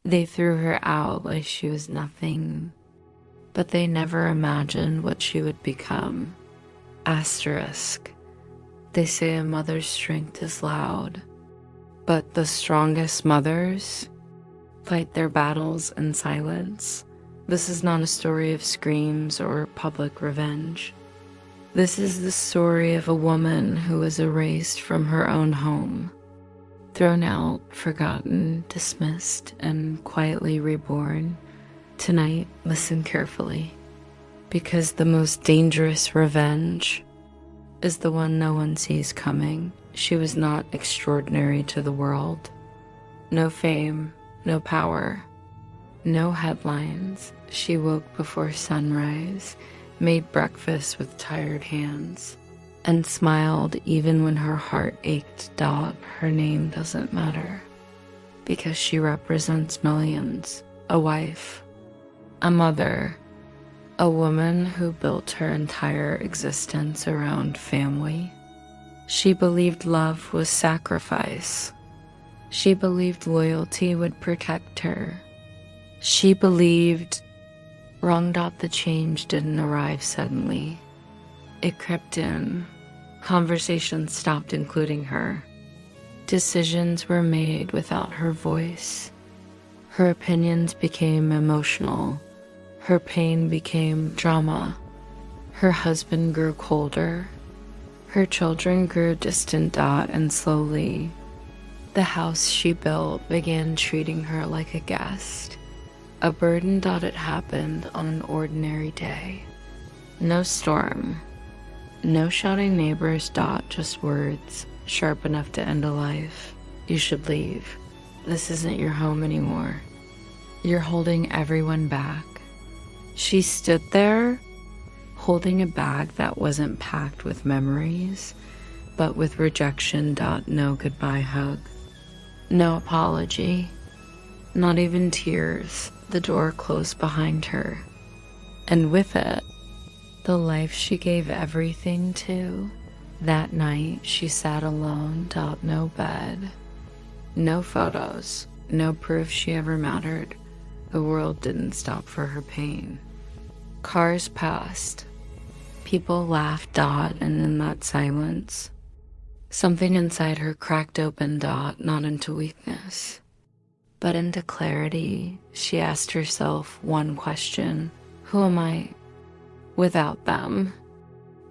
They threw her out like she was nothing, but they never imagined what she would become. Asterisk. They say a mother's strength is loud, but the strongest mothers fight their battles in silence. This is not a story of screams or public revenge. This is the story of a woman who was erased from her own home, thrown out, forgotten, dismissed, and quietly reborn. Tonight, listen carefully, because the most dangerous revenge is the one no one sees coming. She was not extraordinary to the world. No fame, no power, no headlines. She woke before sunrise, made breakfast with tired hands, and smiled even when her heart ached. Her name doesn't matter, because she represents millions. A wife, a mother, a woman who built her entire existence around family. She believed love was sacrifice. She believed loyalty would protect her. She believed the change didn't arrive suddenly. It crept in. Conversations stopped including her. Decisions were made without her voice. Her opinions became emotional. Her pain became drama. Her husband grew colder. Her children grew distant. And slowly, the house she built began treating her like a guest. A burden. It happened on an ordinary day. No storm. No shouting neighbors. Just words, sharp enough to end a life. You should leave. This isn't your home anymore. You're holding everyone back. She stood there, holding a bag that wasn't packed with memories, but with rejection. No goodbye hug. No apology. Not even tears. The door closed behind her. And with it, the life she gave everything to. That night, she sat alone. No bed. No photos. No proof she ever mattered. The world didn't stop for her pain. Cars passed. People laughed. And in that silence, something inside her cracked open. Not into weakness, but into clarity. She asked herself one question: who am I without them?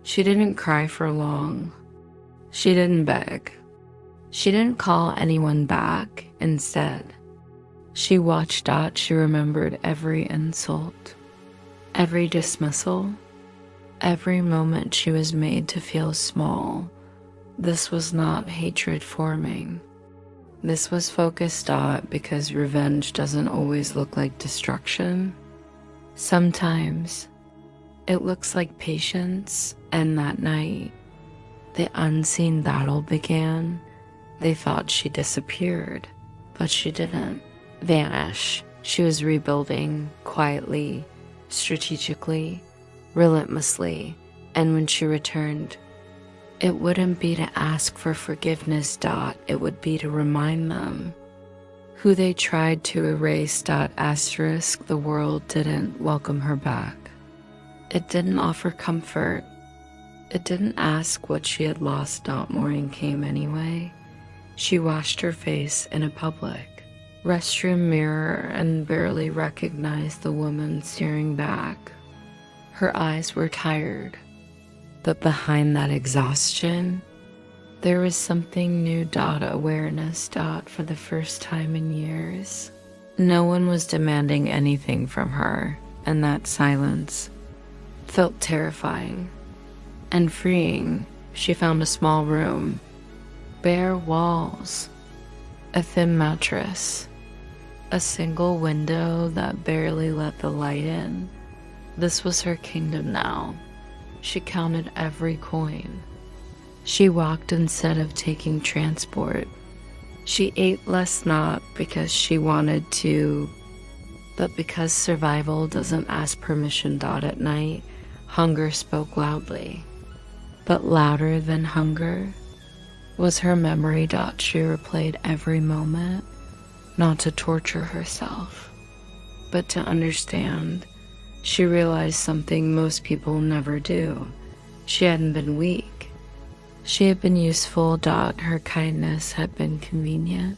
She didn't cry for long. She didn't beg. She didn't call anyone back. Instead, she watched. She remembered every insult, every dismissal, every moment she was made to feel small. This was not hatred forming. This was focused. Because revenge doesn't always look like destruction. Sometimes it looks like patience. And that night, the unseen battle began. They thought she disappeared, but she didn't vanish. She was rebuilding quietly, strategically, relentlessly. And when she returned, it wouldn't be to ask for forgiveness. It would be to remind them who they tried to erase. Asterisk. The world didn't welcome her back. It didn't offer comfort. It didn't ask what she had lost. Morning came anyway. She washed her face in a public restroom mirror and barely recognized the woman staring back. Her eyes were tired, but behind that exhaustion, there was something new. Awareness. For the first time in years, no one was demanding anything from her, and that silence felt terrifying and freeing. She found a small room, bare walls, a thin mattress, a single window that barely let the light in. This was her kingdom now. She counted every coin. She walked instead of taking transport. She ate less, not because she wanted to, but because survival doesn't ask permission. At night, hunger spoke loudly, but louder than hunger was her memory. She replayed every moment, not to torture herself, but to understand. She realized something most people never do. She hadn't been weak. She had been useful. Her kindness had been convenient.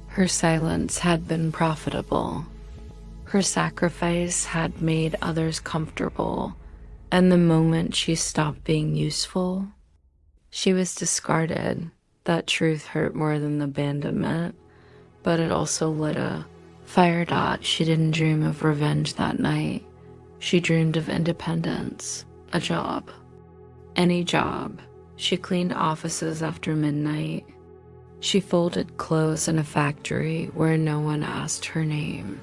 Her silence had been profitable. Her sacrifice had made others comfortable. And the moment she stopped being useful, she was discarded. That truth hurt more than the abandonment, but it also lit a fire. She didn't dream of revenge that night. She dreamed of independence, a job, any job. She cleaned offices after midnight. She folded clothes in a factory where no one asked her name.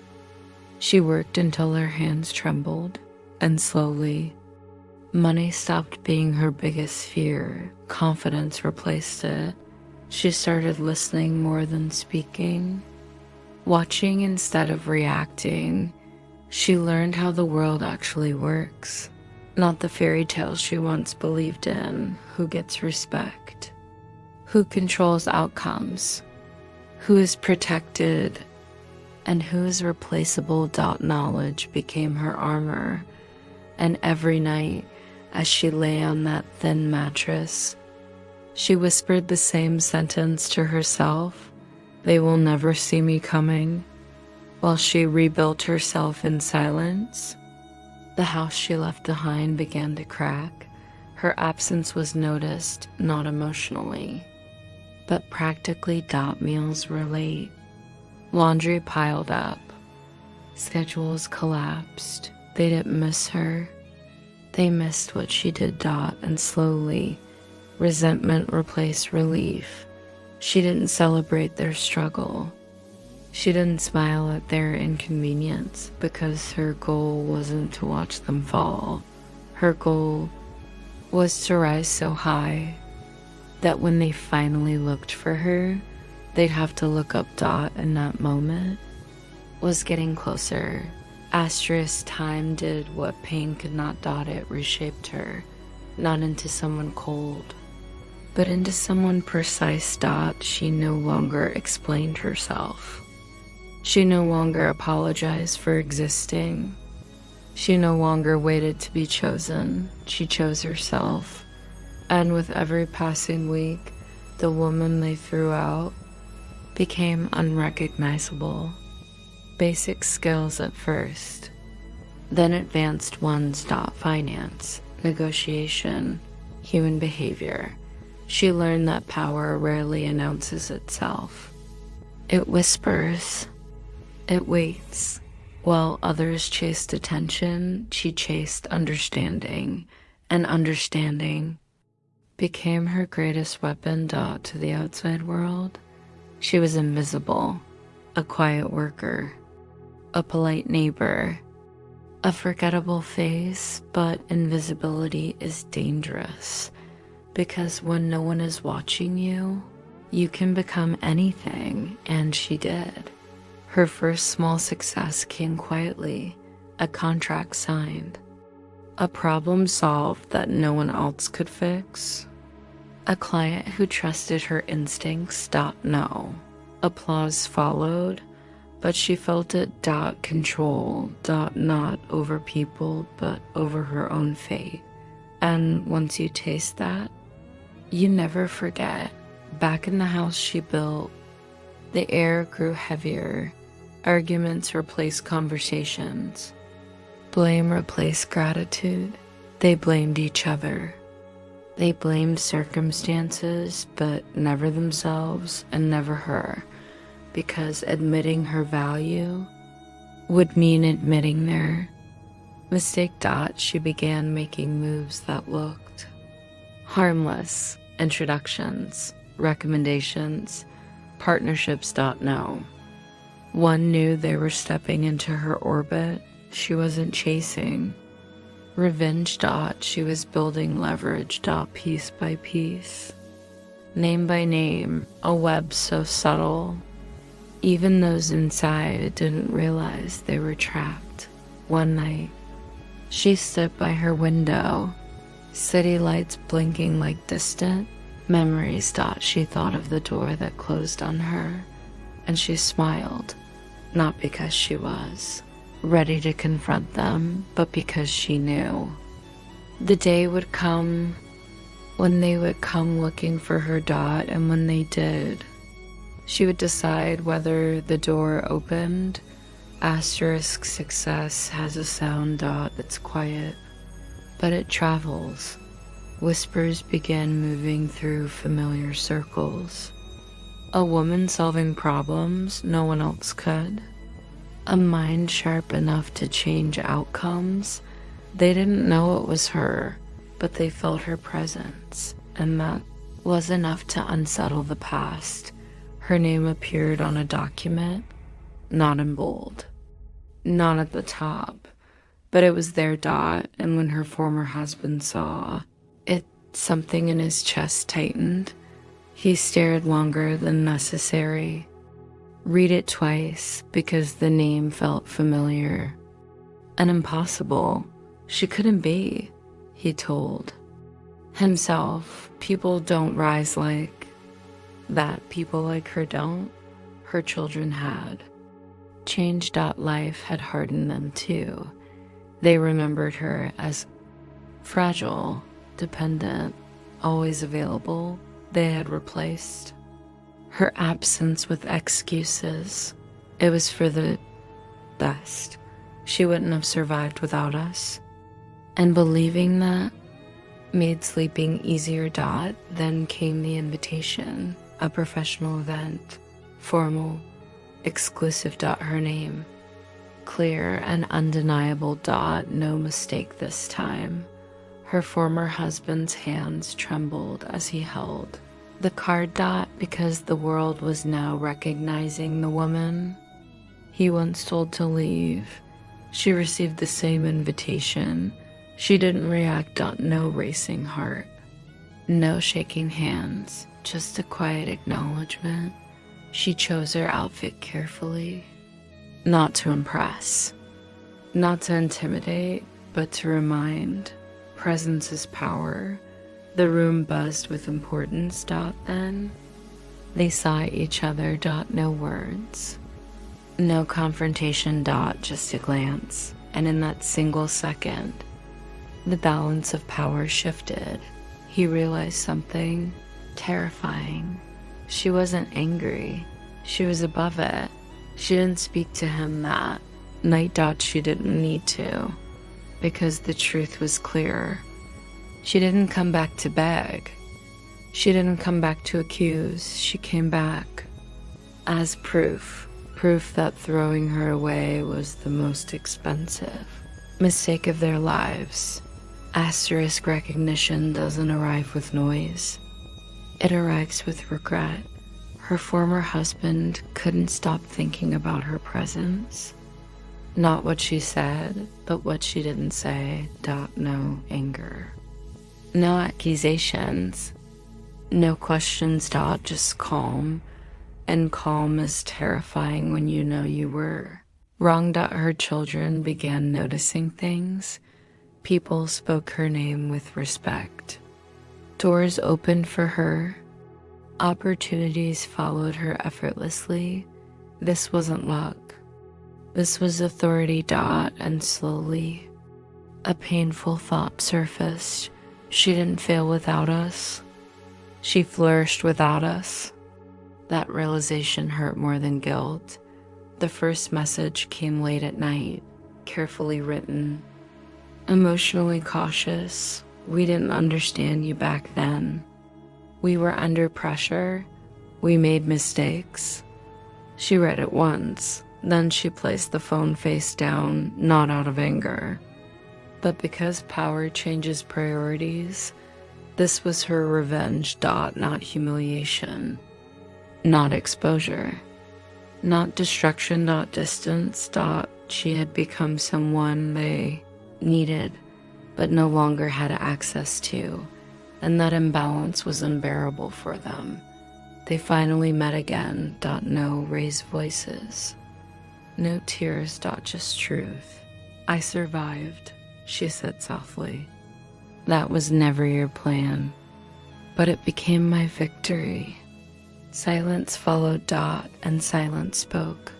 She worked until her hands trembled, and slowly, money stopped being her biggest fear. Confidence replaced it. She started listening more than speaking, watching instead of reacting. She learned how the world actually works, not the fairy tales she once believed in. Who gets respect? Who controls outcomes? Who is protected? And who is replaceable? Knowledge became her armor, and every night, as she lay on that thin mattress, she whispered the same sentence to herself: "They will never see me coming." While she rebuilt herself in silence, the house she left behind began to crack. Her absence was noticed, not emotionally, but practically. Meals were late. Laundry piled up. Schedules collapsed. They didn't miss her. They missed what she did. And slowly, resentment replaced relief. She didn't celebrate their struggle. She didn't smile at their inconvenience, because her goal wasn't to watch them fall. Her goal was to rise so high that when they finally looked for her, they'd have to look up. And that moment was getting closer. Time did what pain could not. It reshaped her, not into someone cold, but into someone precise. She no longer explained herself. She no longer apologized for existing. She no longer waited to be chosen. She chose herself. And with every passing week, the woman they threw out became unrecognizable. Basic skills at first, then advanced ones. Finance, negotiation, human behavior. She learned that power rarely announces itself. It whispers. It waits. While others chased attention, she chased understanding, and understanding became her greatest weapon. To the outside world, she was invisible, a quiet worker, a polite neighbor, a forgettable face. But invisibility is dangerous, because when no one is watching you, you can become anything, and she did. Her first small success came quietly, a contract signed, a problem solved that no one else could fix, a client who trusted her instincts. No. Applause followed, but she felt it. Control. Not over people, but over her own fate. And once you taste that, you never forget. Back in the house she built, the air grew heavier. Arguments replaced conversations. Blame replaced gratitude. They blamed each other. They blamed circumstances, but never themselves and never her, because admitting her value would mean admitting their mistake. She began making moves that looked harmless. Introductions, recommendations, partnerships. No. One knew they were stepping into her orbit. She wasn't chasing revenge. She was building leverage. Piece by piece, name by name, a web so subtle, even those inside didn't realize they were trapped. One night, she stood by her window, city lights blinking like distant memories. She thought of the door that closed on her, and she smiled, not because she was ready to confront them, but because she knew. The day would come when they would come looking for her dot, and when they did, she would decide whether the door opened. Asterisk success has a sound dot that's quiet, but it travels. Whispers began moving through familiar circles. A woman solving problems no one else could. A mind sharp enough to change outcomes. They didn't know it was her, but they felt her presence, and that was enough to unsettle the past. Her name appeared on a document, not in bold, not at the top, but it was their dot, and when her former husband saw it, something in his chest tightened. He stared longer than necessary. Read it twice, because the name felt familiar. And impossible. She couldn't be, he told himself. People don't rise like that. People like her don't. Her children had. Change.life had hardened them too. They remembered her as fragile, dependent, always available. They had replaced her absence with excuses. It was for the best. She wouldn't have survived without us. And believing that made sleeping easier. Then came the invitation, a professional event, formal, exclusive. Her name, clear and undeniable. No mistake this time. Her former husband's hands trembled as he held the card. Because the world was now recognizing the woman he once told to leave. She received the same invitation. She didn't react. No racing heart, no shaking hands, just a quiet acknowledgement. She chose her outfit carefully, not to impress, not to intimidate, but to remind. Presence is power. The room buzzed with importance. Then they saw each other. No words, no confrontation. Just a glance. And in that single second, the balance of power shifted. He realized something terrifying. She wasn't angry. She was above it. She didn't speak to him that night. She didn't need to, because the truth was clear. She didn't come back to beg. She didn't come back to accuse. She came back as proof that throwing her away was the most expensive mistake of their lives. Asterisk recognition doesn't arrive with noise. It arrives with regret. Her former husband couldn't stop thinking about her presence. Not what she said, but what she didn't say. No anger. No accusations. No questions. Just calm. And calm is terrifying when you know you were wrong. Her children began noticing things. People spoke her name with respect. Doors opened for her. Opportunities followed her effortlessly. This wasn't luck. This was authority. And slowly, a painful thought surfaced. She didn't fail without us. She flourished without us. That realization hurt more than guilt. The first message came late at night, carefully written, emotionally cautious. We didn't understand you back then. We were under pressure. We made mistakes. She read it once. Then she placed the phone face down, not out of anger, but because power changes priorities. This was her revenge. Not humiliation, not exposure, not destruction. Distance. She had become someone they needed, but no longer had access to, and that imbalance was unbearable for them. They finally met again. No raised voices, no tears. Just truth. I survived, she said softly. That was never your plan, but it became my victory. Silence followed Dot, and silence spoke.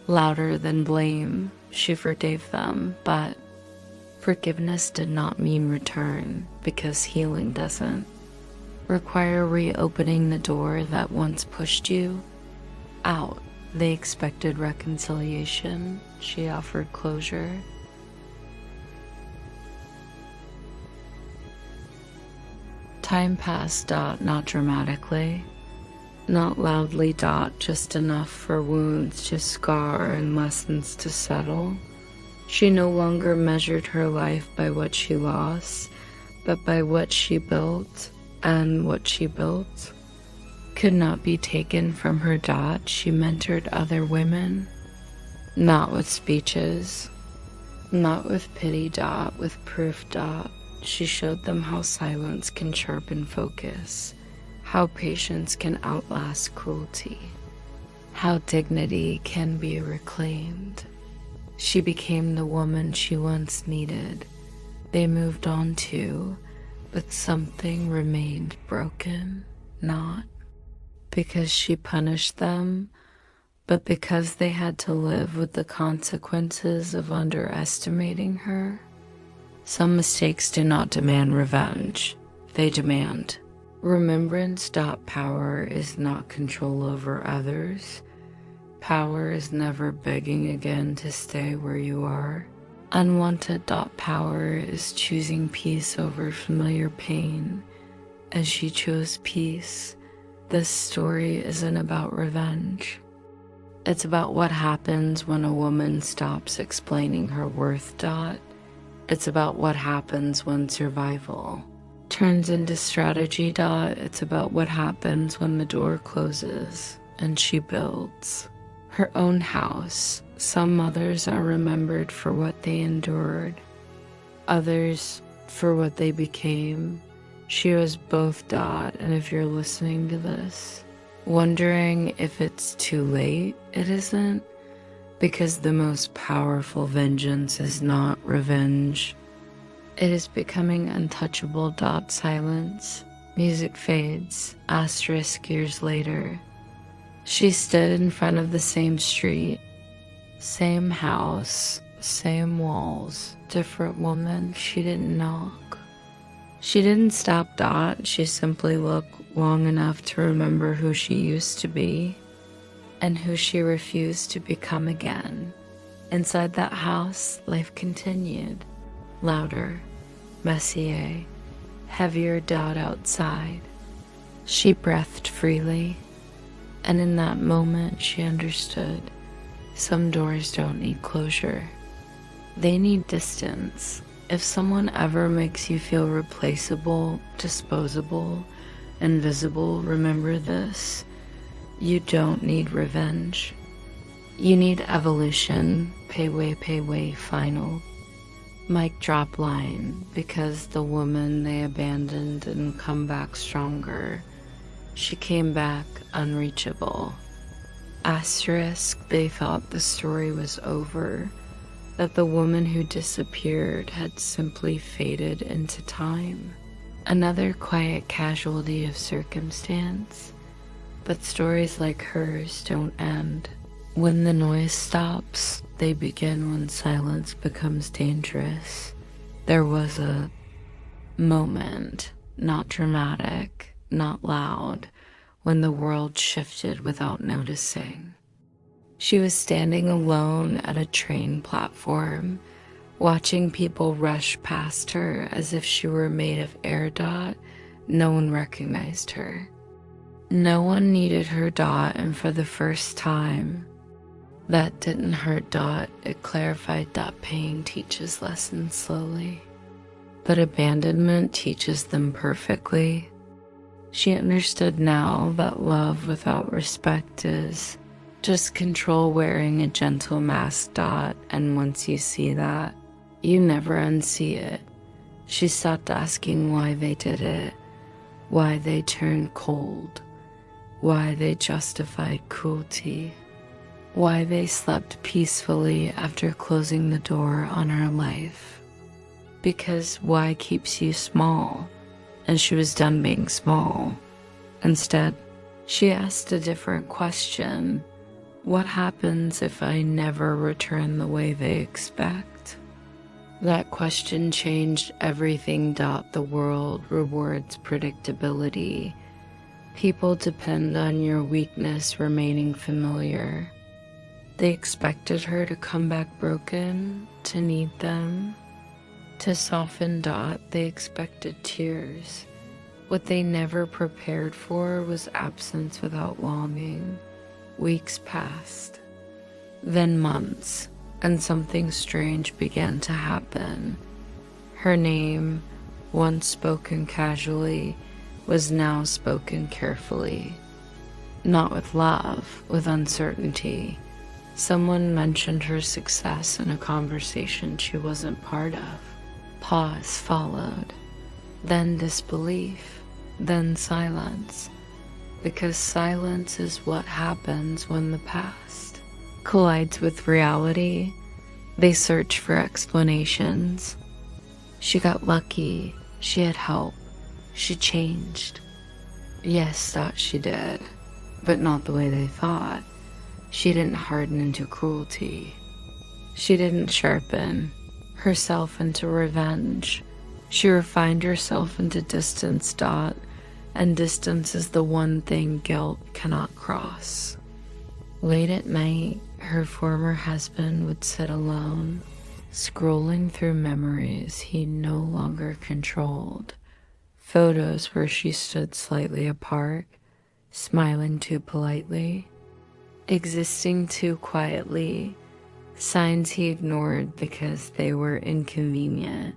Louder than blame, she forgave them, but forgiveness did not mean return, because healing doesn't require reopening the door that once pushed you out. They expected reconciliation. She offered closure. Time passed, Dot, not dramatically, not loudly, Dot, just enough for wounds to scar and lessons to settle. She no longer measured her life by what she lost, but by what she built, and what she built could not be taken from her. Dot. She mentored other women, not with speeches, not with pity, Dot, with proof, Dot. She showed them how silence can sharpen focus, how patience can outlast cruelty, how dignity can be reclaimed. She became the woman she once needed. They moved on too, but something remained broken, not because she punished them, but because they had to live with the consequences of underestimating her. Some mistakes do not demand revenge, they demand remembrance. Power is not control over others. Power is never begging again to stay where you are. Unwanted. Power is choosing peace over familiar pain. As she chose peace, this story isn't about revenge. It's about what happens when a woman stops explaining her worth. It's about what happens when survival turns into strategy. It's about what happens when the door closes and she builds her own house. Some mothers are remembered for what they endured, others for what they became. She was both. And if you're listening to this, wondering if it's too late, it isn't, because the most powerful vengeance is not revenge. It is becoming untouchable. Silence. Music fades. Asterisk years later. She stood in front of the same street, same house, same walls, different woman. She didn't knock. She didn't stop. She simply looked long enough to remember who she used to be and who she refused to become again. Inside that house, life continued. Louder, messier, heavier. Outside. She breathed freely. And in that moment, she understood. Some doors don't need closure. They need distance. If someone ever makes you feel replaceable, disposable, invisible, remember this. You don't need revenge. You need evolution. Pay way, final. Mic drop line, because the woman they abandoned didn't come back stronger. She came back unreachable. Asterisk. They thought the story was over, that the woman who disappeared had simply faded into time. Another quiet casualty of circumstance. But stories like hers don't end. When the noise stops, they begin. When silence becomes dangerous. There was a moment, not dramatic, not loud, when the world shifted without noticing. She was standing alone at a train platform, watching people rush past her as if she were made of air. No one recognized her. No one needed her. And for the first time, that didn't hurt. It clarified that pain teaches lessons slowly, but abandonment teaches them perfectly. She understood now that love without respect is just control wearing a gentle mask. And once you see that, you never unsee it. She stopped asking why they did it, why they turned cold, why they justified cruelty, why they slept peacefully after closing the door on her life. Because why keeps you small? And she was done being small. Instead, She asked a different question. What happens if I never return the way they expect? That question changed everything. The world rewards predictability. People depend on your weakness remaining familiar. They expected her to come back broken, to need them, to soften. They expected tears. What they never prepared for was absence without longing. Weeks passed, then months, and something strange began to happen. Her name, once spoken casually, was now spoken carefully. Not with love, with uncertainty. Someone mentioned her success in a conversation she wasn't part of. Pause followed, then disbelief, then silence. Because silence is what happens when the past collides with reality. They search for explanations. She got lucky. She had help. She changed. Yes, thought she did, but not the way they thought. She didn't harden into cruelty. She didn't sharpen herself into revenge. She refined herself into distance. And distance is the one thing guilt cannot cross. Late at night, her former husband would sit alone, scrolling through memories he no longer controlled. Photos where she stood slightly apart, smiling too politely, existing too quietly, signs he ignored because they were inconvenient.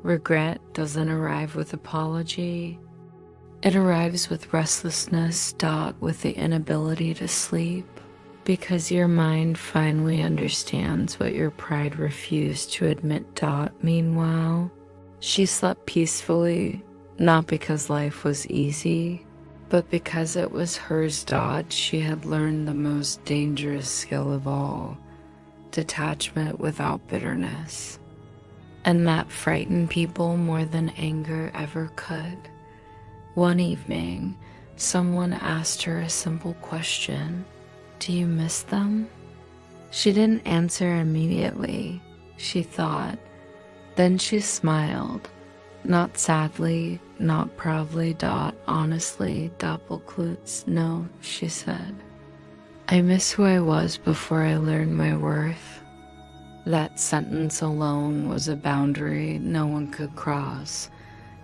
Regret doesn't arrive with apology. It arrives with restlessness. With the inability to sleep, because your mind finally understands what your pride refused to admit. Meanwhile, she slept peacefully, not because life was easy, but because it was hers. She had learned the most dangerous skill of all, detachment without bitterness. And that frightened people more than anger ever could. One evening, someone asked her a simple question. Do you miss them? She didn't answer immediately. She thought. Then she smiled. Not sadly, not proudly. Honestly, Doppelklutz. No, she said. I miss who I was before I learned my worth. That sentence alone was a boundary no one could cross.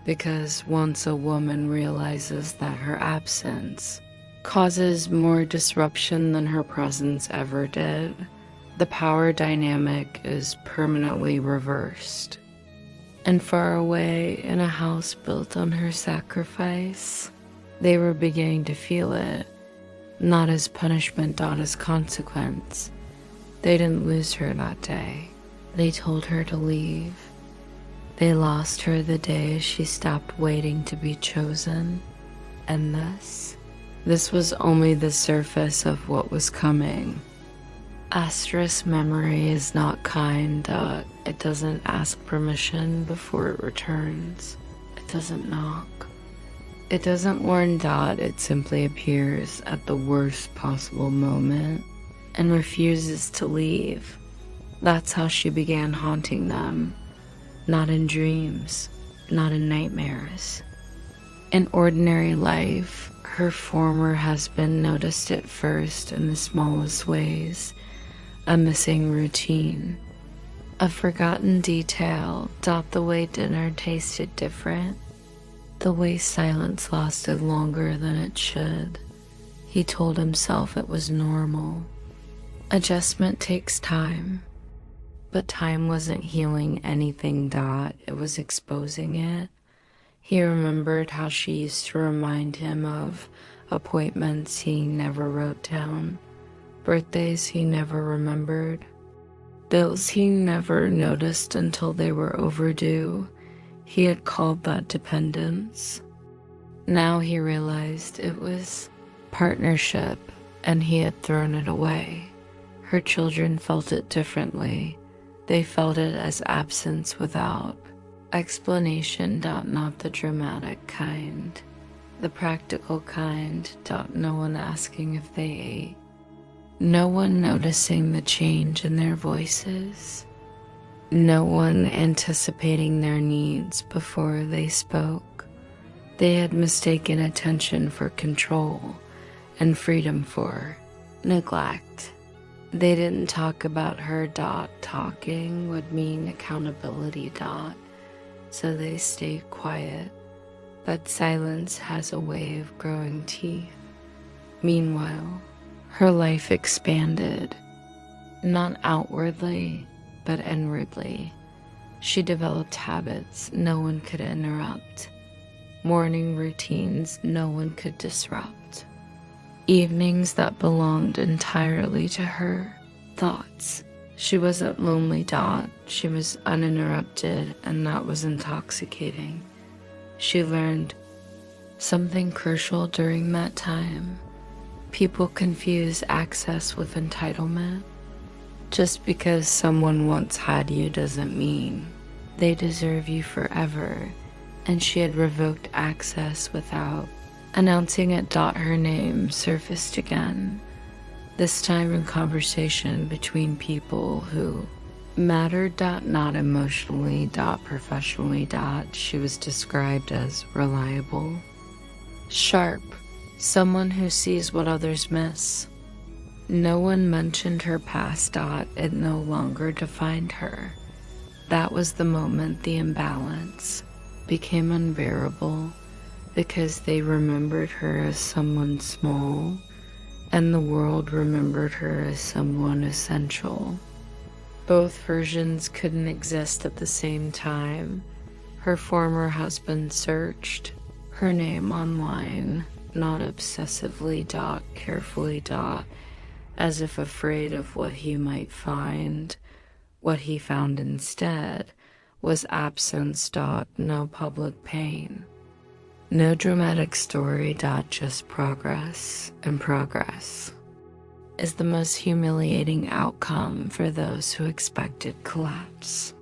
Because once a woman realizes that her absence causes more disruption than her presence ever did, the power dynamic is permanently reversed. And far away in a house built on her sacrifice, they were beginning to feel it, not as punishment, not as consequence. They didn't lose her that day. They told her to leave. They lost her the day she stopped waiting to be chosen. And this was only the surface of what was coming. Asterisk memory is not kind. It doesn't ask permission before it returns. It doesn't knock. It doesn't warn. It simply appears at the worst possible moment and refuses to leave. That's how she began haunting them. Not in dreams, not in nightmares. In ordinary life, her former husband noticed it first in the smallest ways. A missing routine, a forgotten detail. The way dinner tasted different, the way silence lasted longer than it should. He told himself it was normal. Adjustment takes time. But time wasn't healing anything. It was exposing it. He remembered how she used to remind him of appointments he never wrote down, birthdays he never remembered, bills he never noticed until they were overdue. He had called that dependence. Now he realized it was partnership, and he had thrown it away. Her children felt it differently. They felt it as absence without explanation. Not the dramatic kind. The practical kind. No one asking if they ate. No one noticing the change in their voices. No one anticipating their needs before they spoke. They had mistaken attention for control and freedom for neglect. They didn't talk about her. Talking would mean accountability. So they stayed quiet. But silence has a way of growing teeth. Meanwhile, her life expanded, not outwardly, but inwardly. She developed habits no one could interrupt, morning routines no one could disrupt, evenings that belonged entirely to her, thoughts. She wasn't lonely. She was uninterrupted, and that was intoxicating. She learned something crucial during that time. People confuse access with entitlement. Just because someone once had you doesn't mean they deserve you forever, and she had revoked access without announcing it. Her name surfaced again, this time in conversation between people who mattered. Not emotionally. Professionally. She was described as reliable, sharp, someone who sees what others miss. No one mentioned her past. It no longer defined her. That was the moment the imbalance became unbearable, because they remembered her as someone small, and the world remembered her as someone essential. Both versions couldn't exist at the same time. Her former husband searched her name online, not obsessively. Carefully. As if afraid of what he might find. What he found instead was absence. No public pain. No dramatic story. Just progress, and progress is the most humiliating outcome for those who expected collapse.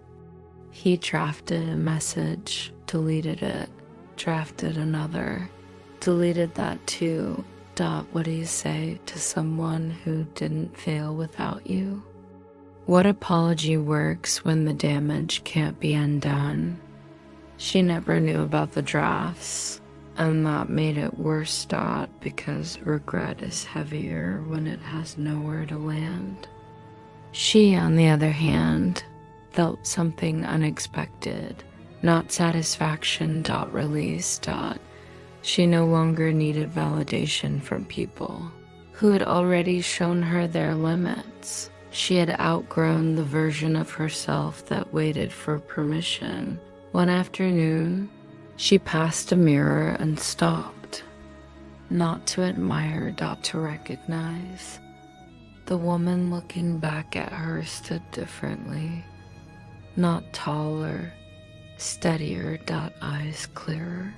He drafted a message, deleted it, drafted another, deleted that too. What do you say to someone who didn't fail without you? What apology works when the damage can't be undone? She never knew about the drafts, and that made it worse. Because regret is heavier when it has nowhere to land. She, on the other hand, felt something unexpected, not satisfaction. Release. She no longer needed validation from people who had already shown her their limits. She had outgrown the version of herself that waited for permission. One afternoon, she passed a mirror and stopped, not to admire. To recognize. The woman looking back at her stood differently, not taller, steadier. Eyes clearer.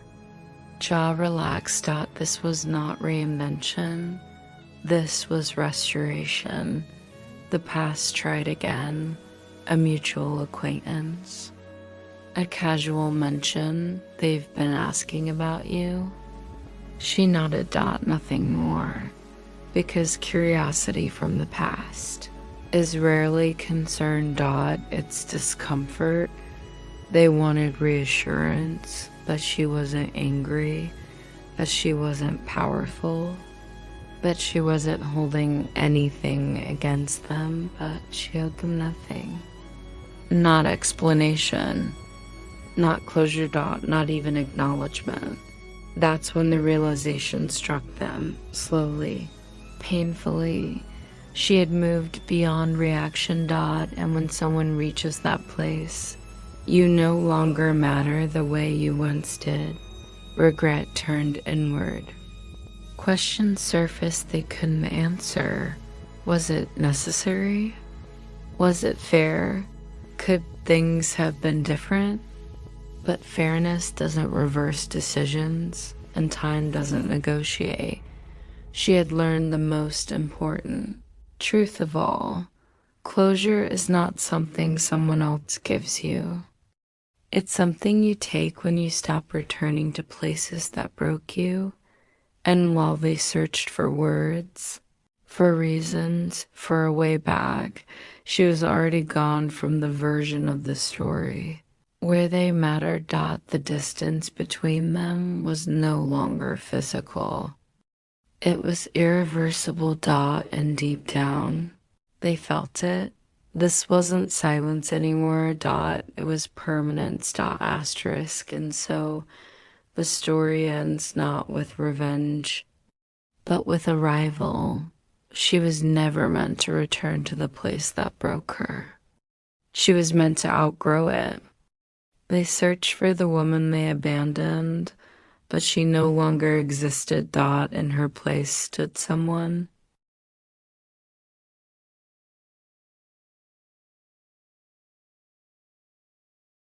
Jaw relaxed. This was not reinvention. This was restoration. The past tried again. A mutual acquaintance. A casual mention. They've been asking about you. She nodded. Nothing more. Because curiosity from the past is rarely concerned. It's discomfort. They wanted reassurance. But she wasn't angry, that she wasn't powerful, that she wasn't holding anything against them, but she owed them nothing. Not explanation, not closure. Not even acknowledgement. That's when the realization struck them, slowly, painfully. She had moved beyond reaction. And when someone reaches that place, you no longer matter the way you once did. Regret turned inward. Questions surfaced they couldn't answer. Was it necessary? Was it fair? Could things have been different? But fairness doesn't reverse decisions, and time doesn't negotiate. She had learned the most important truth of all. Closure is not something someone else gives you. It's something you take when you stop returning to places that broke you. And while they searched for words, for reasons, for a way back, she was already gone from the version of the story. Where they mattered. The distance between them was no longer physical. It was irreversible. And deep down, they felt it. This wasn't silence anymore. It was permanence. Asterisk. And so the story ends not with revenge, but with arrival. She was never meant to return to the place that broke her. She was meant to outgrow it. They searched for the woman they abandoned, but she no longer existed. In her place stood someone